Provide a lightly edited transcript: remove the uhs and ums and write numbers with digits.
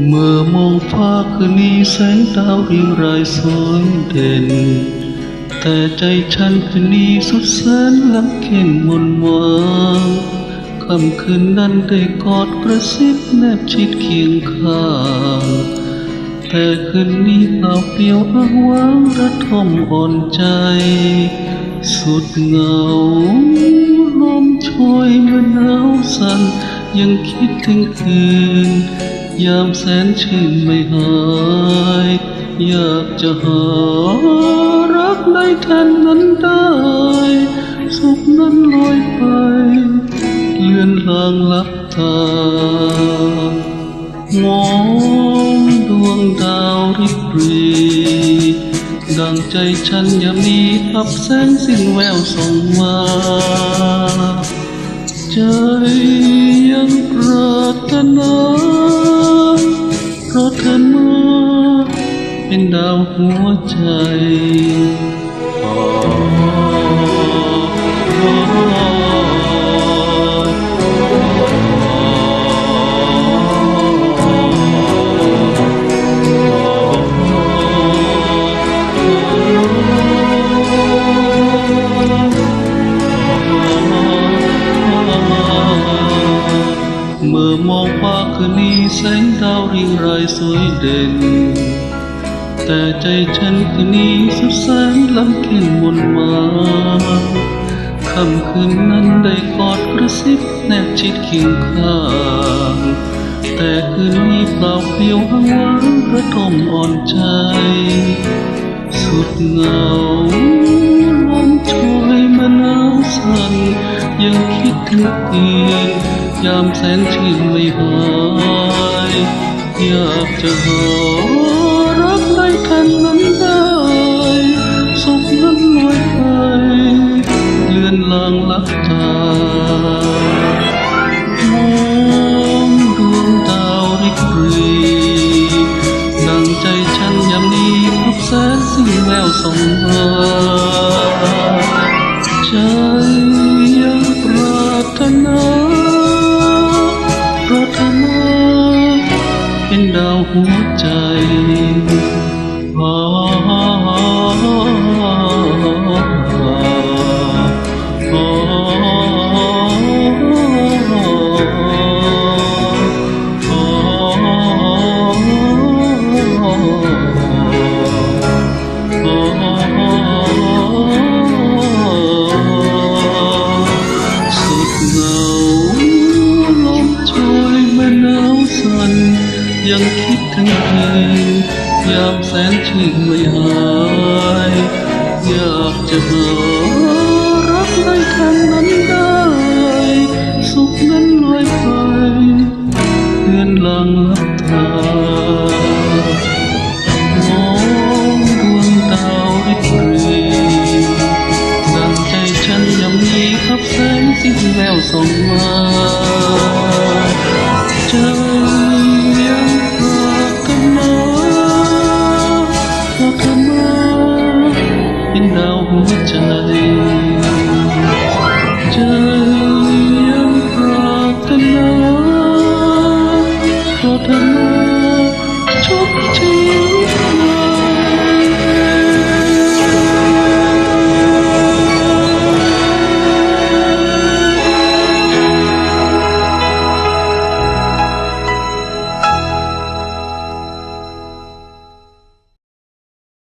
เมื่อมองฟ้าคืนนี้แสงดาวเรียงรายสวยเด่นแต่ใจฉันคืนนี้สุดแสนลำเค็ญมนหวานค่ำคืนนั้นได้กอดกระซิบแนบชิดเคียงข้างแต่คืนนี้เปล่าเปลี่ยวอ้างว้างระทมอ่อนใจสุดเหงาลมโชยเมื่อหนาวสั่นยังคิดถึงคืนยามแสนชื่นไม่หายอยากจะหารักได้แทนนั้นได้สุขนั้นลอยไปเลือนลางลับตามองดวงดาวริบหรีดังใจฉันยามนี้อับแสงสิ้นแววส่องมาใจยังปรารถนาเพราะเธอมาเป็นดาวหัวใจเมื่อมองฟ้าคืนนี้แสงดาวเรียงรายสวยเด่นแต่ใจฉันคืนนี้สุดแสนลำเค็ญมนหวานค่ำคืนนั้นได้กอดกระซิบแนบชิดเคียงข้างแต่คืนนี้เปล่าเปลี่ยวอ้างว้างระทมอ่อนใจสุดเหงาลมโชยมาหนาวสั่นยังคิดถึงคืนยามแสนชื่นไม่หายอยากจะหารักได้แทนนั้นได้สุขนั้นลอยไปเลือนลางลับตามองดวงดาวริบหรีดังใจฉันยามนี้พับแสนสิ้นแววส่องมาใจยังปรารถนาเป็นดาวหัวใจสุดเหงาลมโชยมาหนาวสั่นยังคิดถึงคืนยามแสนชื่นไม่หายอยากจะหารักได้แทนนั้นได้สุขนั้นลอยไปเลือนลางลับตามองดวงดาวริบหรีดังใจฉันยามนี้พับแสงสิ้นแววส่องมาใจเป็นดาวหัวใจใจ